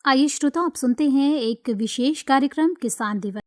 आइए श्रोता, आप सुनते हैं एक विशेष कार्यक्रम किसान दिवस।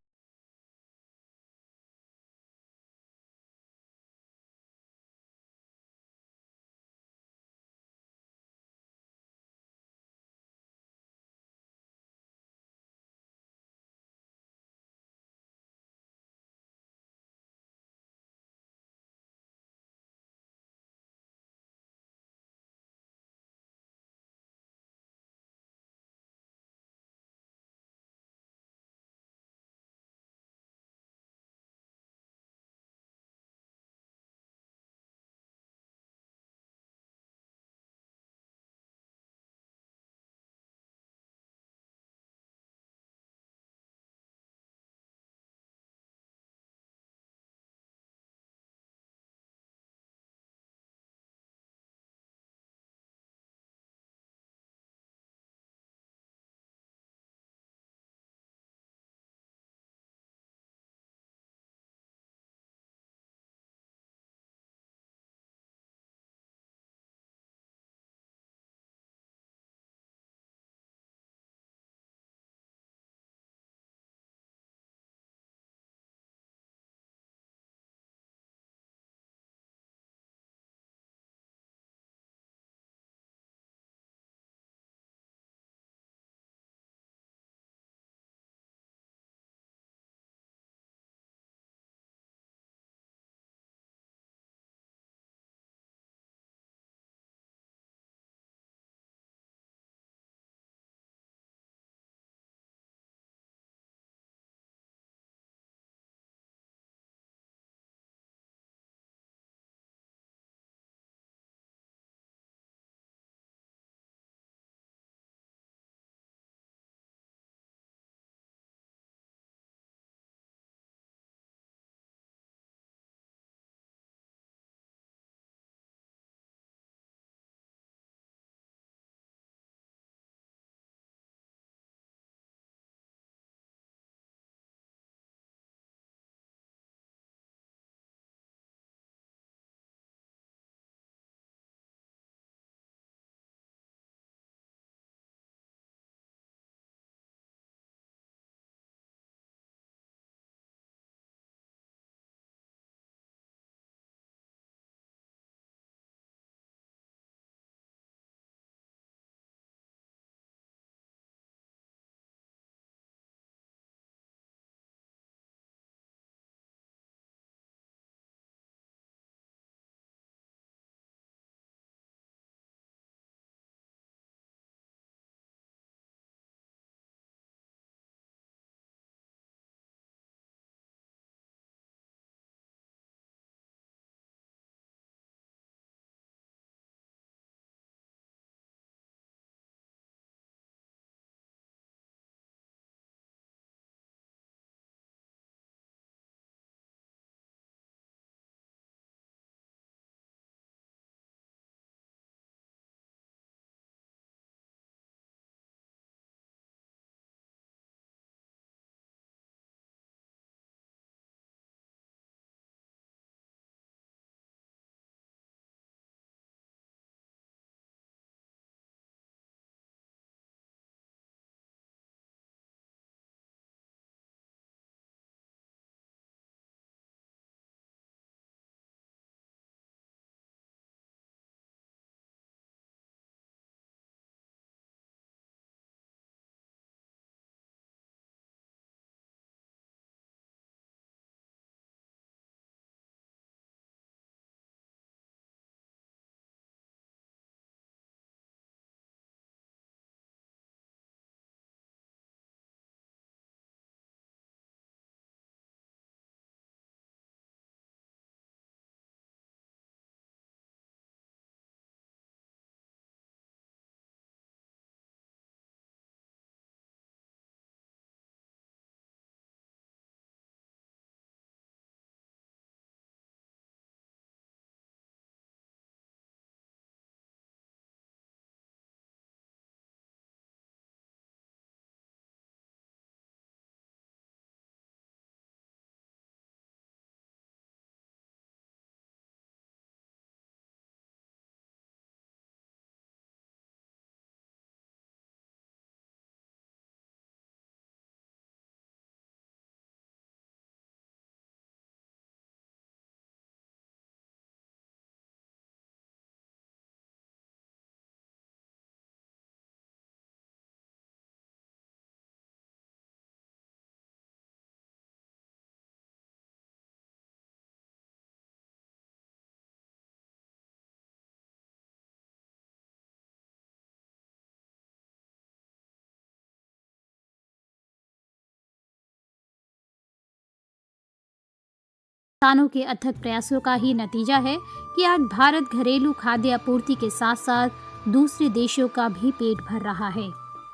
किसानों के अथक प्रयासों का ही नतीजा है कि आज भारत घरेलू खाद्य आपूर्ति के साथ साथ दूसरे देशों का भी पेट भर रहा है।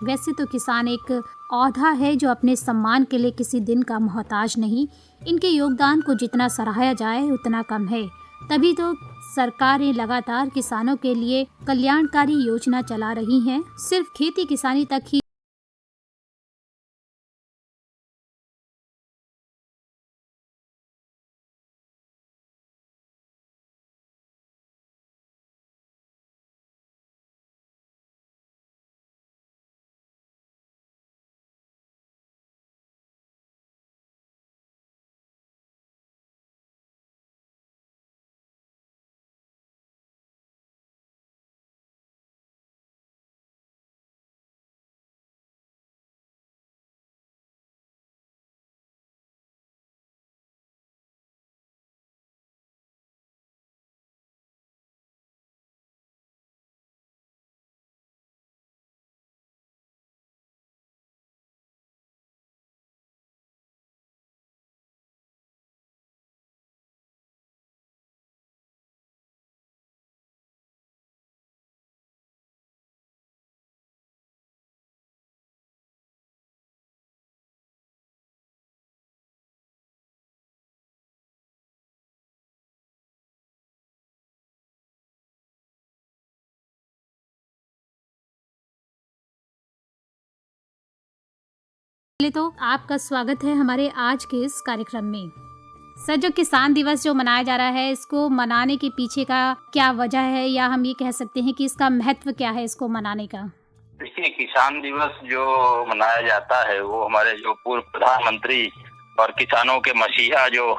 वैसे तो किसान एक औहदा है जो अपने सम्मान के लिए किसी दिन का मोहताज नहीं। इनके योगदान को जितना सराहा जाए उतना कम है। तभी तो सरकारें लगातार किसानों के लिए कल्याणकारी योजना चला रही हैं। सिर्फ खेती किसानी तक ही पहले तो आपका स्वागत है हमारे आज के इस कार्यक्रम में। सर, जो किसान दिवस जो मनाया जा रहा है, इसको मनाने के पीछे का क्या वजह है, या हम ये कह सकते हैं कि इसका महत्व क्या है इसको मनाने का? देखिए, किसान दिवस जो मनाया जाता है वो हमारे जो पूर्व प्रधानमंत्री और किसानों के मसीहा जो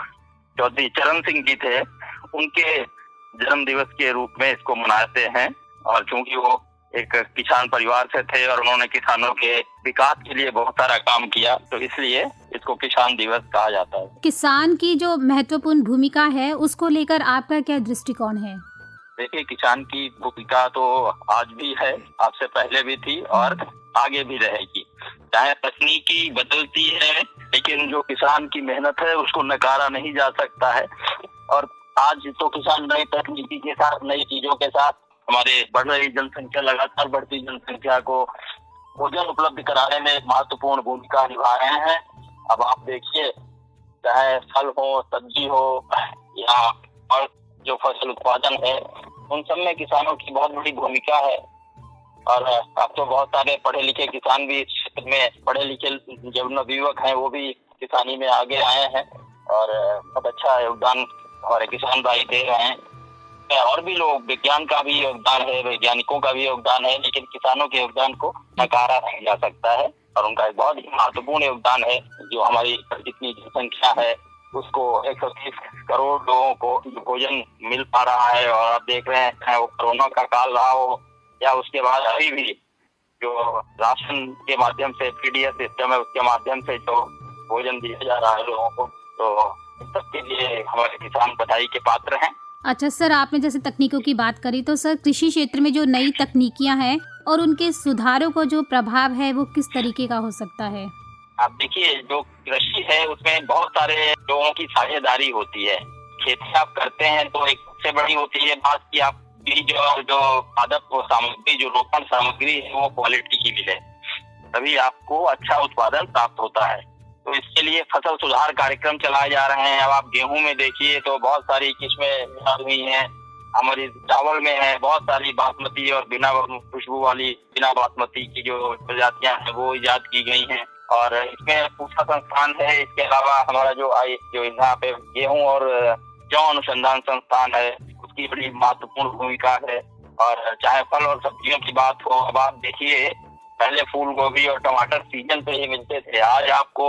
चौधरी चरण सिंह जी थे, उनके जन्म दिवस के रूप में इसको मनाते हैं। और चूंकि वो एक किसान परिवार से थे और उन्होंने किसानों के विकास के लिए बहुत सारा काम किया, तो इसलिए इसको किसान दिवस कहा जाता है। किसान की जो महत्वपूर्ण भूमिका है उसको लेकर आपका क्या दृष्टिकोण है? देखिए, किसान की भूमिका तो आज भी है, आपसे पहले भी थी और आगे भी रहेगी। चाहे तकनीकी बदलती है, लेकिन जो किसान की मेहनत है उसको नकारा नहीं जा सकता है। और आज तो किसान नई तकनीकी के साथ, नई चीजों के साथ हमारे बढ़ रही जनसंख्या, लगातार बढ़ती जनसंख्या को भोजन उपलब्ध कराने में एक महत्वपूर्ण भूमिका निभा रहे हैं। अब आप देखिए, चाहे फल हो, सब्जी हो या और जो फसल उत्पादन है, उन सब में किसानों की बहुत बड़ी भूमिका है। और अब तो बहुत सारे पढ़े लिखे किसान भी इस क्षेत्र में, पढ़े लिखे जो नवयुवक हैं वो भी किसानी में आगे आए हैं और बहुत अच्छा योगदान हमारे किसान भाई दे रहे हैं। और भी लोग, विज्ञान का भी योगदान है, वैज्ञानिकों का भी योगदान है, लेकिन किसानों के योगदान को नकारा नहीं जा सकता है। और उनका एक बहुत ही महत्वपूर्ण योगदान है। जो हमारी जितनी जनसंख्या है उसको 130 करोड़ लोगों को भोजन मिल पा रहा है। और आप देख रहे हैं, वो कोरोना का काल रहा हो या उसके बाद अभी भी जो राशन के माध्यम से पीडीएस सिस्टम है, उसके माध्यम से जो भोजन दिया जा रहा है लोगों को, तो सबके लिए हमारे किसान बधाई के पात्र हैं। अच्छा सर, आपने जैसे तकनीकों की बात करी, तो सर कृषि क्षेत्र में जो नई तकनीकियां हैं और उनके सुधारों को जो प्रभाव है वो किस तरीके का हो सकता है? आप देखिए, जो कृषि है उसमें बहुत सारे लोगों की साझेदारी होती है। खेती आप करते हैं तो एक सबसे बड़ी होती है बात कि आप बीज और जो पादप सामग्री, जो रोपण सामग्री है, वो क्वालिटी की मिले, तभी आपको अच्छा उत्पादन प्राप्त होता है। तो इसके लिए फसल सुधार कार्यक्रम चलाए जा रहे हैं। अब आप गेहूं में देखिए तो बहुत सारी किस्में हुई हैं। हमारी चावल में है बहुत सारी बासमती और बिना खुशबू वाली, बिना बासमती की जो प्रजातियां हैं वो इजाद की गई हैं। और इसमें पूसा संस्थान है। इसके अलावा हमारा जो यहाँ पे गेहूं और जौ अनुसंधान संस्थान है, उसकी बड़ी महत्वपूर्ण भूमिका है। और चाहे फल और सब्जियों की बात हो, अब आप देखिए, पहले फूल गोभी और टमाटर सीजन पे ही मिलते थे। आज आपको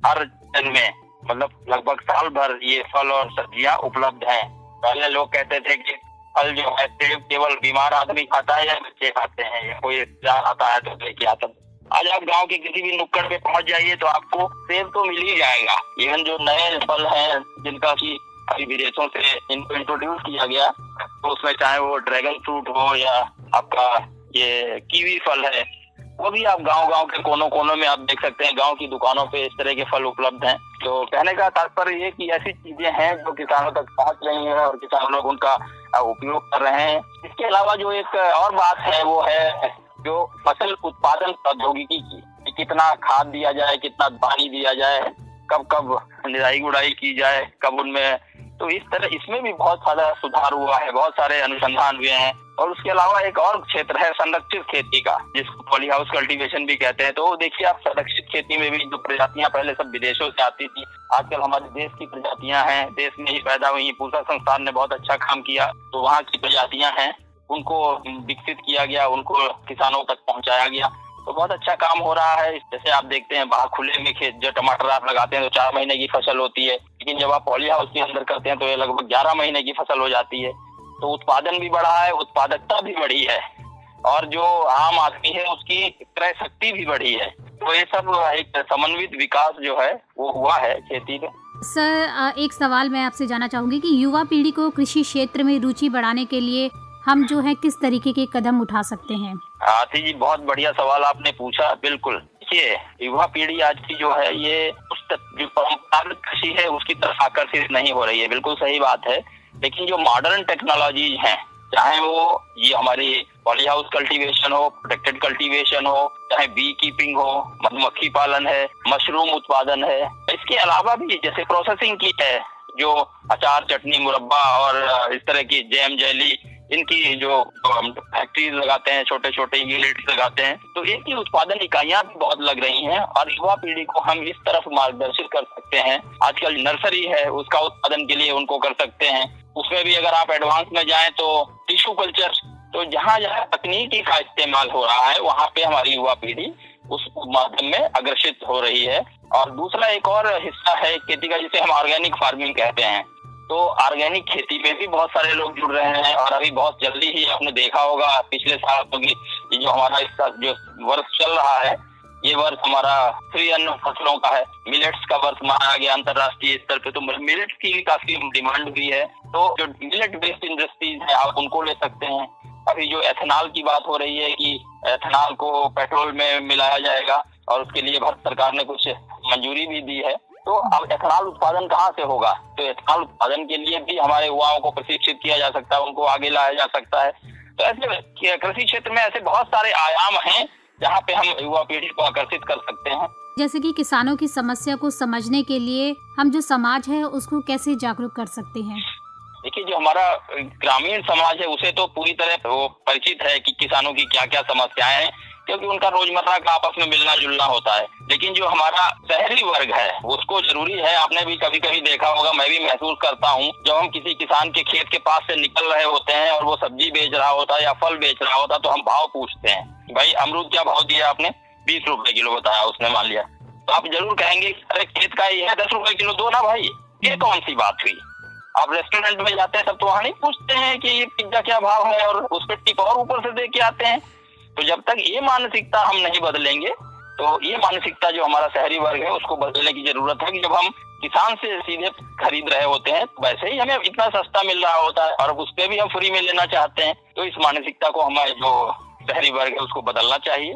हर दिन में, मतलब लगभग साल भर, ये फल और सब्जियां उपलब्ध हैं। पहले लोग कहते थे कि फल जो है सिर्फ केवल बीमार आदमी खाता है या बच्चे खाते हैं या कोई आता है तो लेके आता है। आज आप गांव के किसी भी नुक्कड़ पे पहुंच जाइए तो आपको सेब तो मिल ही जाएगा। इवन जो नए फल हैं जिनका की अभी विदेशों से इनको इंट्रोड्यूस किया गया, तो उसमें चाहे वो ड्रैगन फ्रूट हो या आपका ये कीवी फल है, वो भी आप गांव-गांव के कोनों-कोनों में आप देख सकते हैं, गांव की दुकानों पे इस तरह के फल उपलब्ध हैं। तो कहने का तात्पर्य ये कि ऐसी चीजें हैं जो किसानों तक पहुंच रही हैं और किसान लोग उनका उपयोग कर रहे हैं। इसके अलावा जो एक और बात है वो है जो फसल उत्पादन प्रौद्योगिकी की, कि कितना खाद दिया जाए, कितना पानी दिया जाए, कब-कब निराई-गुड़ाई की जाए, कब उनमें, तो इस तरह इसमें भी बहुत सारा सुधार हुआ है, बहुत सारे अनुसंधान हुए हैं। और उसके अलावा एक और क्षेत्र है संरक्षित खेती का, जिसको पॉली हाउस कल्टीवेशन भी कहते हैं। तो देखिए आप, संरक्षित खेती में भी जो प्रजातियां पहले सब विदेशों से आती थी, आजकल हमारे देश की प्रजातियां हैं, देश में ही पैदा हुई। पूसा संस्थान ने बहुत अच्छा काम किया, तो वहाँ की प्रजातियां हैं, उनको विकसित किया गया, उनको किसानों तक पहुँचाया गया, तो बहुत अच्छा काम हो रहा है। जैसे आप देखते हैं बाहर खुले में खेत, जो टमाटर आप लगाते हैं तो 4 महीने की फसल होती है, लेकिन जब आप पॉली हाउस के अंदर करते हैं तो ये लगभग 11 महीने की फसल हो जाती है। तो उत्पादन भी बढ़ा है, उत्पादकता भी बढ़ी है, और जो आम आदमी है उसकी क्रय शक्ति भी बढ़ी है। तो ये सब एक समन्वित विकास जो है वो हुआ है खेती में। सर, एक सवाल मैं आपसे जानना चाहूँगी कि युवा पीढ़ी को कृषि क्षेत्र में रुचि बढ़ाने के लिए हम जो है किस तरीके के कदम उठा सकते हैं? आरती जी, बहुत बढ़िया सवाल आपने पूछा। बिल्कुल, देखिए युवा पीढ़ी आज की जो है ये जो परंपरागत कृषि है उसकी तरफ आकर्षित नहीं हो रही है, बिल्कुल सही बात है। लेकिन जो मॉडर्न टेक्नोलॉजी हैं, चाहे वो ये हमारी पॉली हाउस कल्टीवेशन हो, प्रोटेक्टेड कल्टीवेशन हो, चाहे बी कीपिंग हो, मधुमक्खी पालन है, मशरूम उत्पादन है, इसके अलावा भी जैसे प्रोसेसिंग की है, जो अचार, चटनी, मुरब्बा और इस तरह की जैम, जेली, इनकी जो फैक्ट्रीज लगाते हैं, छोटे छोटे यूनिट्स लगाते हैं, तो इनकी उत्पादन इकाइयां भी बहुत लग रही हैं। और युवा पीढ़ी को हम इस तरफ मार्गदर्शित कर सकते हैं। आजकल नर्सरी है, उसका उत्पादन के लिए उनको कर सकते हैं। उसमें भी अगर आप एडवांस में जाएं तो टिश्यू कल्चर, तो जहाँ जहाँ तकनीकी का इस्तेमाल हो रहा है वहाँ पे हमारी युवा पीढ़ी उस माध्यम में अग्रसित हो रही है। और दूसरा एक और हिस्सा है खेती का, जिसे हम ऑर्गेनिक फार्मिंग कहते हैं। तो ऑर्गेनिक खेती में भी बहुत सारे लोग जुड़ रहे हैं, और अभी बहुत जल्दी ही आपने देखा होगा पिछले साल, क्योंकि ये जो हमारा इसका जो वर्ष चल रहा है, ये वर्ष हमारा फ्री अन्न फसलों का है, मिलेट्स का वर्ष माना गया अंतर्राष्ट्रीय स्तर पे। तो मिलेट्स की भी काफी डिमांड हुई है, तो जो मिलेट बेस्ड इंडस्ट्रीज है आप उनको ले सकते हैं। अभी जो एथेनॉल की बात हो रही है कि एथेनॉल को पेट्रोल में मिलाया जाएगा, और उसके लिए भारत सरकार ने कुछ मंजूरी भी दी है। तो अब एथेनॉल उत्पादन कहाँ से होगा? तो एथेनॉल उत्पादन के लिए भी हमारे युवाओं को प्रशिक्षित किया जा सकता है, उनको आगे लाया जा सकता है। तो ऐसे कृषि क्षेत्र में ऐसे बहुत सारे आयाम हैं जहाँ पे हम युवा पीढ़ी को आकर्षित कर सकते हैं। जैसे कि किसानों की समस्या को समझने के लिए हम जो समाज है उसको कैसे जागरूक कर सकते हैं? देखिए, जो हमारा ग्रामीण समाज है उसे तो पूरी तरह वो परिचित है कि किसानों की क्या क्या समस्याएं हैं, क्योंकि उनका रोजमर्रा का आपस में मिलना जुलना होता है। लेकिन जो हमारा शहरी वर्ग है उसको जरूरी है, आपने भी कभी कभी देखा होगा, मैं भी महसूस करता हूँ, जब हम किसी किसान के खेत के पास से निकल रहे होते हैं और वो सब्जी बेच रहा होता है या फल बेच रहा होता है, तो हम भाव पूछते हैं, भाई अमरूद क्या भाव दिया आपने? 20 रुपए किलो बताया उसने, मान लिया, तो आप जरूर कहेंगे अरे खेत का ही है, 10 रुपए किलो दो ना भाई। ये कौन सी बात हुई? आप रेस्टोरेंट में जाते हैं तब तो वहाँ नहीं पूछते हैं कि ये पिज्जा क्या भाव है, और उस पर टिप और ऊपर से दे के आते हैं। तो जब तक ये मानसिकता हम नहीं बदलेंगे, तो ये मानसिकता जो हमारा शहरी वर्ग है उसको बदलने की जरूरत है। कि जब हम किसान से सीधे खरीद रहे होते हैं, वैसे ही हमें इतना सस्ता मिल रहा होता है और उस पे भी हम फ्री में लेना चाहते हैं, तो इस मानसिकता को हमारे जो शहरी वर्ग है उसको बदलना चाहिए।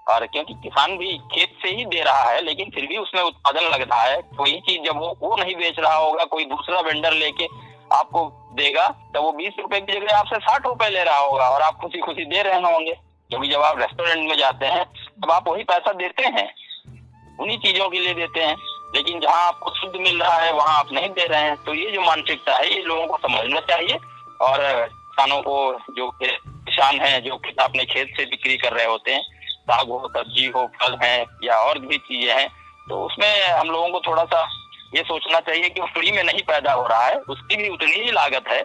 और क्योंकि किसान भी खेत से ही दे रहा है, लेकिन फिर भी उसमें उत्पादन लग रहा है, तो ये चीज जब वो नहीं बेच रहा होगा, कोई दूसरा वेंडर लेके आपको देगा, तो वो 20 रुपए की जगह आपसे 60 रुपए ले रहा होगा, और आप खुशी खुशी दे रहे होंगे। क्योंकि जब आप रेस्टोरेंट में जाते हैं तब आप वही पैसा देते हैं, उन्हीं चीजों के लिए देते हैं, लेकिन जहाँ आपको शुद्ध मिल रहा है वहाँ आप नहीं दे रहे हैं। तो ये जो मानसिकता है ये लोगों को समझना चाहिए। और किसानों को, जो किसान हैं जो अपने खेत से बिक्री कर रहे होते हैं, साग हो, सब्जी हो, फल है या और भी चीजें हैं, तो उसमें हम लोगों को थोड़ा सा ये सोचना चाहिए कि वो फ्री में नहीं पैदा हो रहा है, उसकी भी उतनी ही लागत है,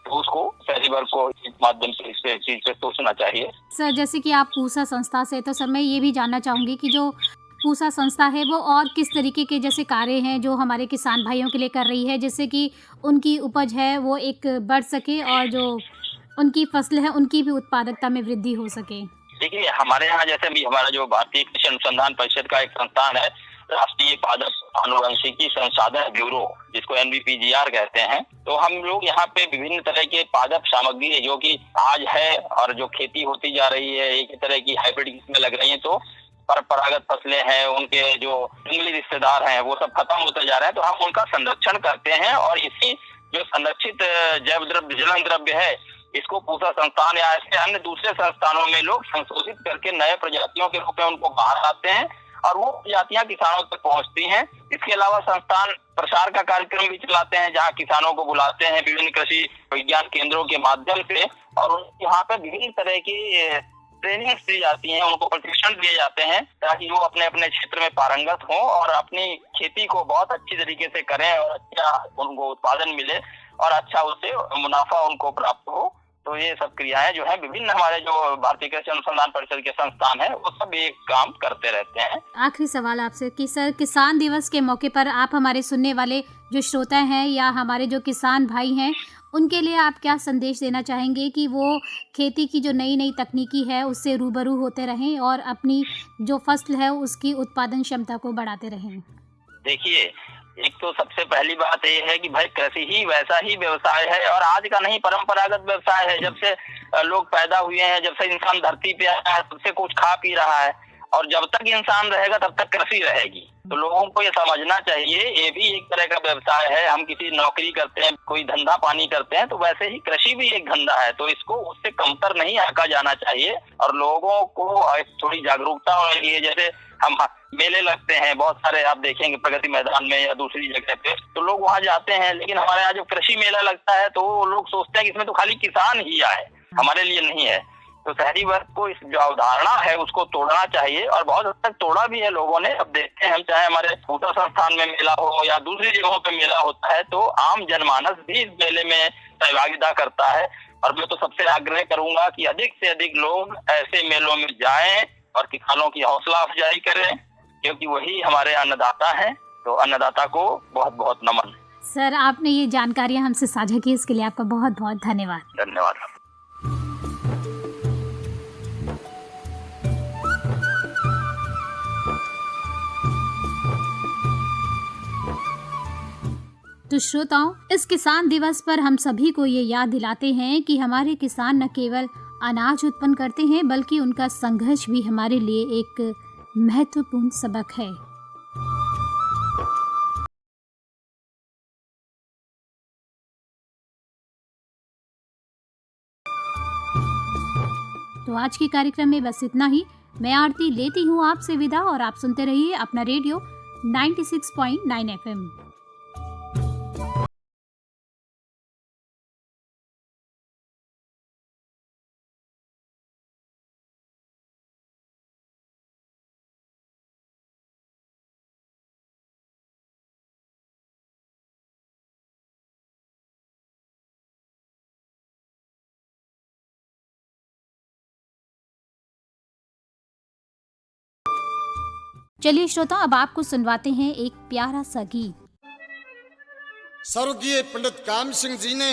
तो उसको शहरी वर्ग को इस माध्यम से इस चीज पे सोचना चाहिए। सर, जैसे कि आप पूसा संस्था से, तो सर मैं ये भी जानना चाहूँगी कि जो पूसा संस्था है वो और किस तरीके के जैसे कार्य हैं जो हमारे किसान भाइयों के लिए कर रही है, जिससे कि उनकी उपज है वो एक बढ़ सके और जो उनकी फसल है उनकी भी उत्पादकता में वृद्धि हो सके? देखिए, हमारे यहाँ जैसे भी हमारा जो भारतीय कृषि अनुसंधान परिषद का एक संस्थान है, राष्ट्रीय पादप आनुवंशिकी संसाधन ब्यूरो, जिसको NBPGR कहते हैं। तो हम लोग यहाँ पे विभिन्न तरह के पादप सामग्री जो कि आज है और जो खेती होती जा रही है, एक ही तरह की हाइब्रिड किस्में लग रही हैं, तो परंपरागत फसलें हैं, उनके जो जंगली रिश्तेदार हैं वो सब खत्म होते जा रहे हैं, तो हम उनका संरक्षण करते हैं और इसी जो संरक्षित जैव द्रव्य ज्वलन द्रव्य है, इसको पूसा संस्थान या ऐसे अन्य दूसरे संस्थानों में लोग संशोधित करके नए प्रजातियों के रूप में उनको बाहर लाते हैं और वो प्रजातियां किसानों तक पहुंचती हैं। इसके अलावा संस्थान प्रसार का कार्यक्रम भी चलाते हैं, जहां किसानों को बुलाते हैं विभिन्न कृषि विज्ञान केंद्रों के माध्यम से और यहाँ पे विभिन्न तरह की ट्रेनिंग दी जाती है, उनको प्रशिक्षण दिए जाते हैं ताकि वो अपने अपने क्षेत्र में पारंगत हों और अपनी खेती को बहुत अच्छी तरीके से करें और अच्छा उनको उत्पादन मिले और अच्छा उससे मुनाफा उनको प्राप्त हो। तो ये सब क्रियाएं जो है विभिन्न हमारे जो भारतीय कृषि अनुसंधान परिषद के संस्थान है वो सब एक काम करते रहते हैं। आखिरी सवाल आपसे कि सर, किसान दिवस के मौके पर आप हमारे सुनने वाले जो श्रोता हैं या हमारे जो किसान भाई हैं, उनके लिए आप क्या संदेश देना चाहेंगे कि वो खेती की जो नई नई तकनीकी है उससे रूबरू होते रहें और अपनी जो फसल है उसकी उत्पादन क्षमता को बढ़ाते रहें? देखिए, एक तो सबसे पहली बात ये है कि भाई कृषि ही वैसा ही व्यवसाय है और आज का नहीं, परंपरागत व्यवसाय है। जब से लोग पैदा हुए हैं, जब से इंसान धरती पे आया है, तब से कुछ खा पी रहा है और जब तक इंसान रहेगा तब तक कृषि रहेगी। तो लोगों को ये समझना चाहिए, ये भी एक तरह का व्यवसाय है। हम किसी नौकरी करते हैं, कोई धंधा पानी करते हैं, तो वैसे ही कृषि भी एक धंधा है, तो इसको उससे कमतर नहीं आंका जाना चाहिए और लोगों को थोड़ी जागरूकता होनी चाहिए। जैसे हम मेले लगते हैं बहुत सारे, आप देखेंगे प्रगति मैदान में या दूसरी जगह पे, तो लोग वहाँ जाते हैं, लेकिन हमारे यहाँ जब कृषि मेला लगता है तो लोग सोचते हैं कि इसमें तो खाली किसान ही आए, हमारे लिए नहीं है। तो शहरी वर्ग को इस जो अवधारणा है उसको तोड़ना चाहिए और बहुत हद तक तोड़ा भी है लोगों ने। अब देखते हैं हम, चाहे हमारे पूसा संस्थान में मेला हो या दूसरी जगहों पे मेला होता है, तो आम जनमानस भी इस मेले में सहभागिता करता है और मैं तो सबसे आग्रह करूंगा कि अधिक से अधिक लोग ऐसे मेलों में जाएं और किसानों की हौसला अफजाई करें, क्योंकि वही हमारे अन्नदाता हैं। तो अन्नदाता को बहुत बहुत नमन। सर, आपने ये जानकारियां हमसे साझा की, इसके लिए आपका बहुत बहुत धन्यवाद। धन्यवाद। तो श्रोताओं, इस किसान दिवस पर हम सभी को ये याद दिलाते हैं कि हमारे किसान न केवल अनाज उत्पन्न करते हैं, बल्कि उनका संघर्ष भी हमारे लिए एक महत्वपूर्ण सबक है। तो आज के कार्यक्रम में बस इतना ही। मैं आरती लेती हूँ आपसे विदा और आप सुनते रहिए अपना रेडियो 96.9 FM। चलिए श्रोता, अब आपको सुनवाते हैं एक प्यारा सा गीत। स्वर्गीय पंडित काम सिंह जी ने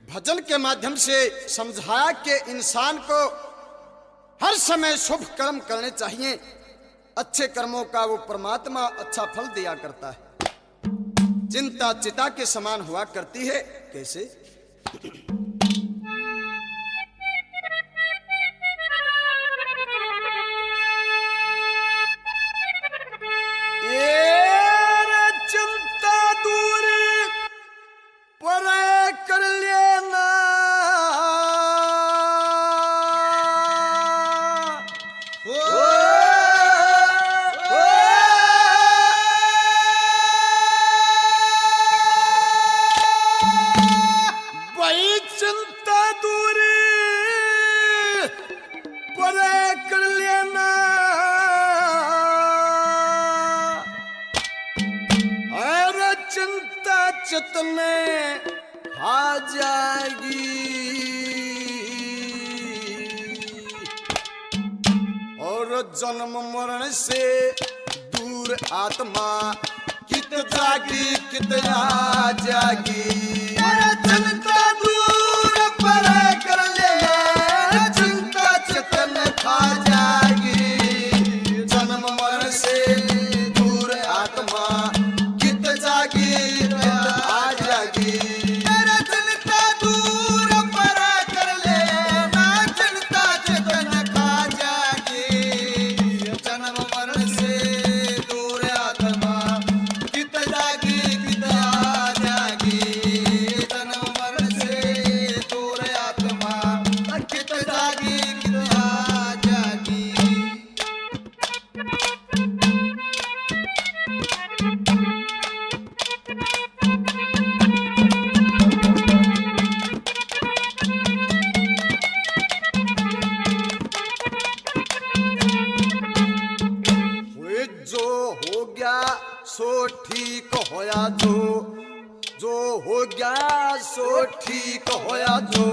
भजन के माध्यम से समझाया कि इंसान को हर समय शुभ कर्म करने चाहिए, अच्छे कर्मों का वो परमात्मा अच्छा फल दिया करता है। चिंता चिता के समान हुआ करती है। कैसे? जन्म मरण से दूर आत्मा कित जागी कित आ जागी। चिंता दूर पर कर ले, चिंता चेतन खा जागी। जन्म मरण से वे जो हो गया सो ठीक होया, जो हो गया सो ठीक होया, जो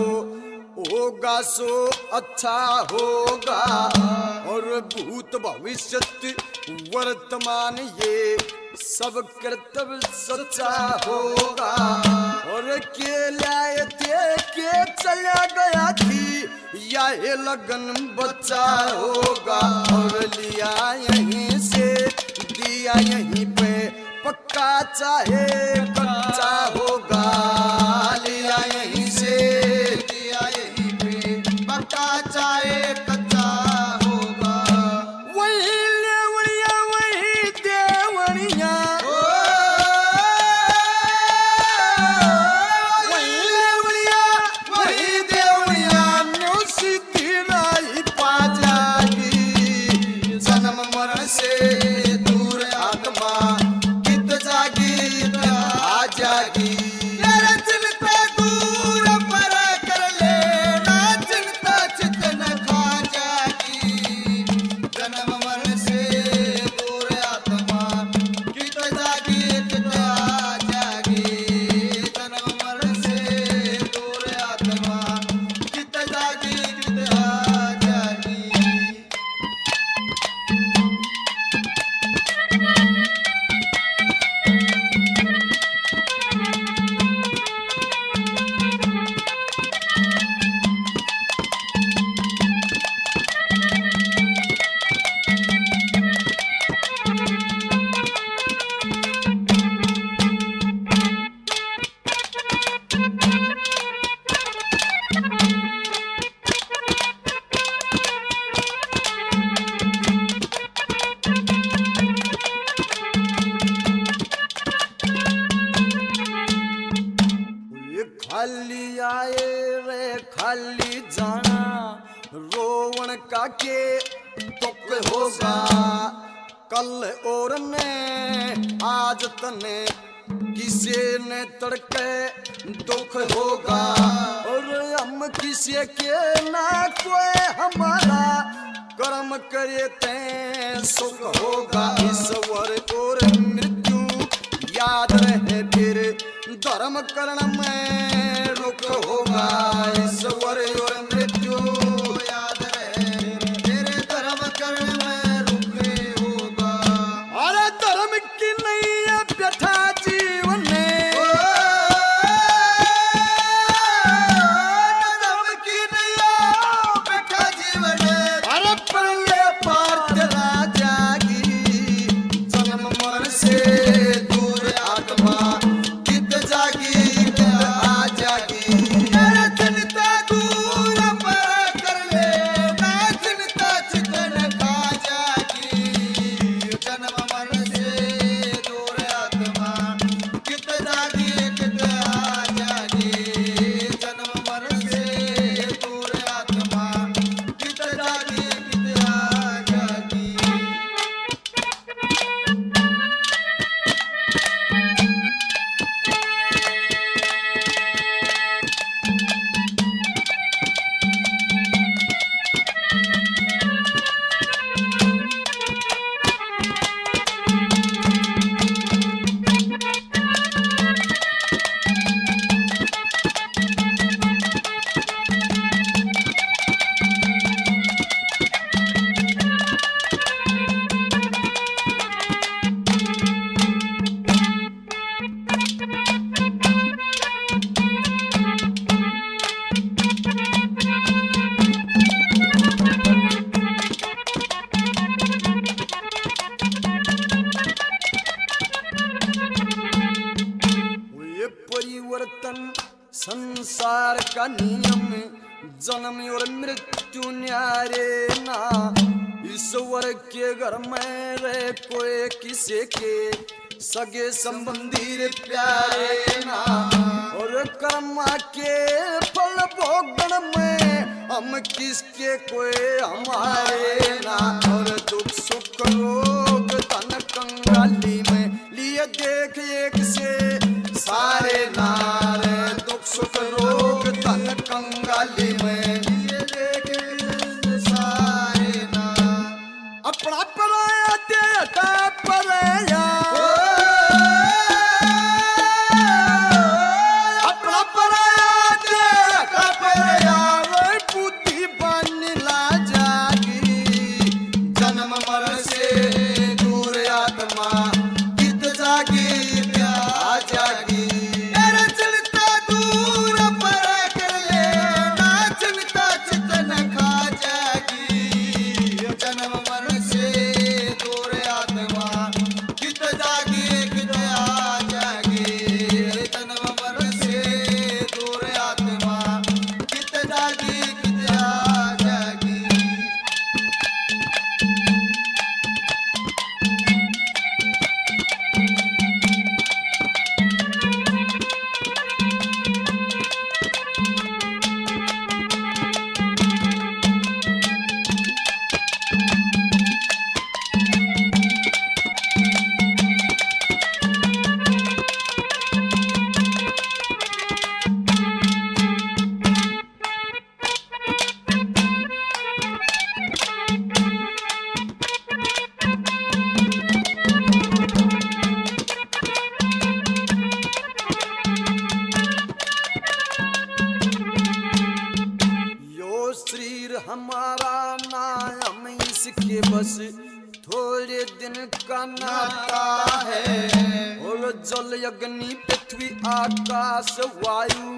होगा सो अच्छा होगा। और भूत भविष्य वर्तमान ये सब कर्तव्य सच्चा होगा। और के लाए थे के चला गया थी, या ये लगन बच्चा होगा। और लिया यहीं से दिया यहीं पे, पक्का चाहे कच्चा होगा। लिया यहीं से दिया यहीं पे, पक्का चाहे कच्चा होगा। वही लेवड़िया वही देवड़िया, वही लेवड़िया वही देवड़िया, न्यू सीधी राही पा जागी। जन्म मरण से दूर आत्मा कित जागी आ जागी। मेरा चिंता दूर पर कर ले, ना चिंता चित न खा जागी। जन्म मरण से दूर आत्मा कित जागी कित आ जागी। जन्म मरण से दूर आत्मा कित जागी कित आ जागी। ये खाली आए रे खाली जाना, रोवण का के दुख होगा। कल और ने आज तने किसी ने तड़के दुख होगा। और हम किसी के ना कोई हमारा कर्म करे ते सुख होगा। ईश्वर और मृत्यु याद रहे फिर धर्म करण में रुक होगा। ईश्वर और मृत्यु याद रहे फिर धर्म करण में रुक होगा। अरे धर्म की नैया व्यथा जीवन में, धर्म की नैया व्यथा जीवन में। अरे पल्ले पार तेरा जागी, जन्म मरण से दूर आत्मा कित जागी कित आ जागी। मेरा चिंता दूर पर कर ले, ना चिंता चित न खा जागी। जन्म मरण से दूर आत्मा कित जागी कित आ जागी। जन्म मरण से दूर आत्मा कित जागी कित आ जागी। परिवर्तन संसार का नियम, जन्म और मृत्यु न्यारे ना। ईश्वर के घर में रहे कोई किसी के सगे संबंधी रे प्यारे ना। और कर्म के फल भोगन में हम किसके कोई हमारे ना, और दुख सुख रोग धन कंगाली में लिए देख एक से सारे नारे, दुख सुख रोग धन कंगाली में लिए देख एक से सारे नार। अपना पराया देता पराया, अपना पराया देता पराया, वही बुद्धि बनला जागी, जन्म मरण से दूर आत्मा कित जागी प्यार जागी। अरे चलता दूर पर कर ले ना, चलता चितन खा जागी, जन्म मरण से दूर आत्मा कित जागी कित आ जागी, जन्म मरण से दूर आत्मा कित जागी कित आ जागी। यो शरीर हमारा ना, हम इसके बस थोड़े दिन का नाता है, और जल अग्नि पृथ्वी आकाश वायु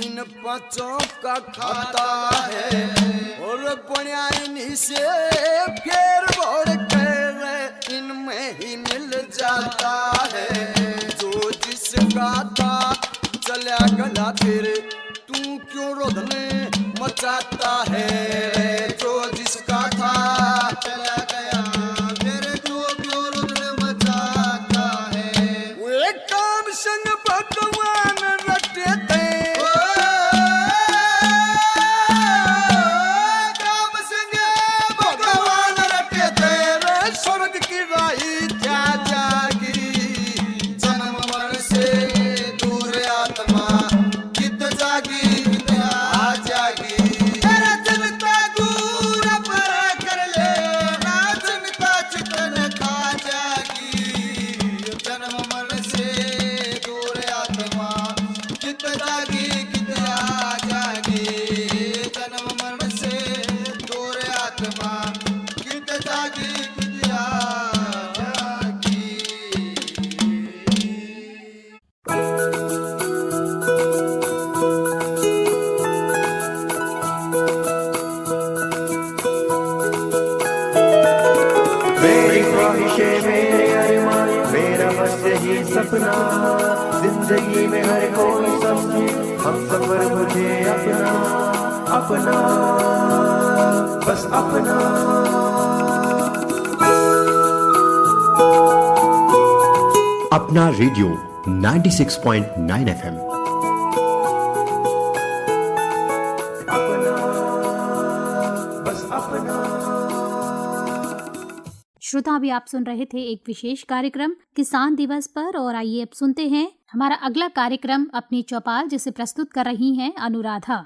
इन पांचों का खाता है, और बनिया इन्हीं से फेर बोड़ कर इनमें ही मिल जाता है। जो जिसका था चला गला फिर तू क्यों रोदने मचाता है, जो जिसका था चला गया फिर तू क्यों रोदने मचाता है। वे काम संग भगवान रटे थे, काम संग भगवान रटे थे, रे स्वर्ग की राही क्या जागी, जन्म मरण से दूर आत्मा कित जागी कित आ जागी। अरे चलता दूर पर कर ले ना, चलता चितन खा जागी, जन्म मरण से दूर आत्मा कित जागी कित आ जागी, जन्म मरण से दूर आत्मा कित जागी कित आ जागी। मेरी ख्वाहिशें मेरे अरमान, मेरा बस यही सपना, जिंदगी में हर कोई समझे हम सफर मुझे अपना अपना बस अपना। अपना रेडियो 96.9 FM। अपना बस अपना। श्रोता, अभी आप सुन रहे थे एक विशेष कार्यक्रम किसान दिवस पर, और आइए अब सुनते हैं हमारा अगला कार्यक्रम अपनी चौपाल, जिसे प्रस्तुत कर रही हैं अनुराधा।